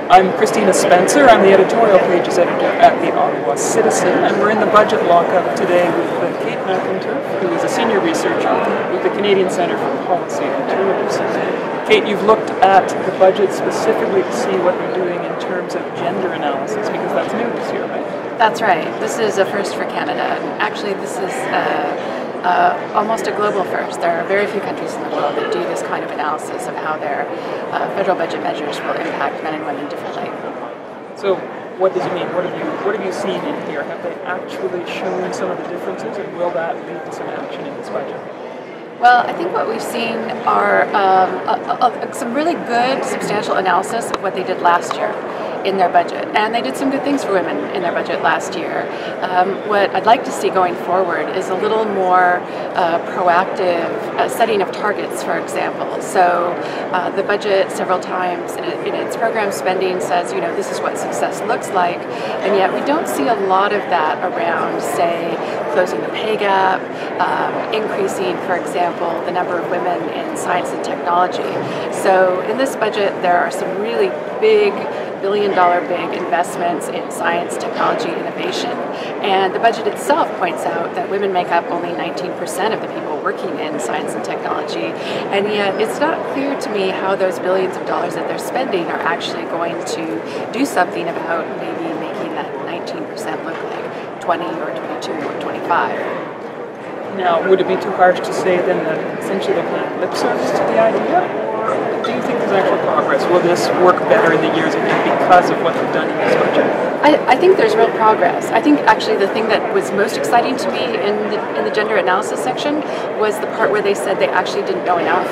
I'm Christina Spencer. I'm the editorial pages editor at the Ottawa Citizen, and we're in the budget lockup today with Kate McInturff, who is a senior researcher with the Canadian Centre for Policy Alternatives. Kate, you've looked at the budget specifically to see what they're doing in terms of gender analysis, because that's new this year, right? That's right. This is a first for Canada. Actually, this is almost a global first. There are very few countries in the world that do this kind of analysis of how their federal budget measures will impact men and women differently. So, what does it mean? What have you seen in here? Have they actually shown some of the differences, and will that lead to some action in this budget? Well, I think what we've seen are some really good, substantial analysis of what they did last year in their budget. And they did some good things for women in their budget last year. What I'd like to see going forward is a little more proactive setting of targets, for example. So the budget several times in its program spending says, you know, this is what success looks like, and yet we don't see a lot of that around, say, closing the pay gap, increasing, for example, the number of women in science and technology. So in this budget, there are some really big, billion-dollar big investments in science, technology, innovation. And the budget itself points out that women make up only 19% of the people working in science and technology. And yet it's not clear to me how those billions of dollars that they're spending are actually going to do something about maybe making that 19% look like 20 or 22 or 25. Now, would it be too harsh to say then that essentially they're paying lip service to the idea? Or do you think there's actual progress? Will this work better in the years ahead because of what they've done in this budget? I think there's real progress. I think actually the thing that was most exciting to me in the gender analysis section was the part where they said they actually didn't know enough,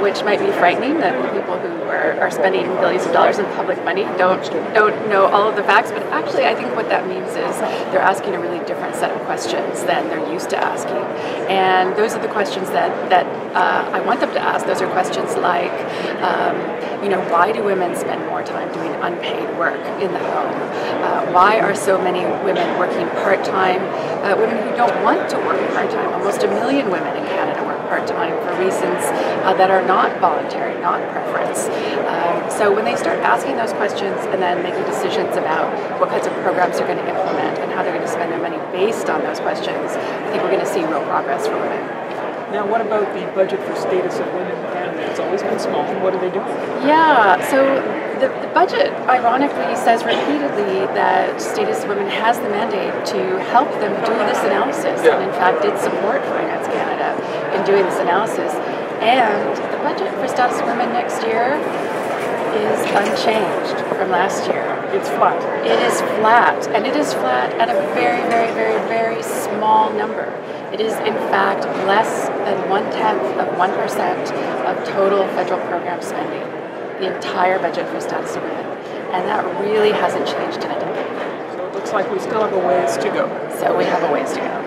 which might be frightening that people who are spending billions of dollars in public money don't know all of the facts. But actually, I think what that means is they're asking a really different set of questions than they're used to asking, and those are the questions that I want them to ask. Those are questions like, you know, why do women spend more time doing unpaid work in the home? Why are so many women working part-time? Women who don't want to work part-time. Almost 1 million women in Canada work part-time for reasons that are not voluntary, not preference. So when they start asking those questions and then making decisions about what kinds of programs they're going to implement and how they're going to spend their money based on those questions, I think we're going to see real progress for women. Now, what about the budget for status of women in Canada? It's always been small. What are they doing? Yeah, so the budget, ironically, says repeatedly that status of women has the mandate to help them do this analysis, and in fact did support Finance Canada in doing this analysis. And the budget for status of women next year is unchanged from last year. It's flat. It is flat, and it is flat at a very, very, very, very small number. It is, in fact, less than 1/10% of total federal program spending, the entire budget for status of women. And that really hasn't changed in a decade. So it looks like we still have a ways to go. So we have a ways to go.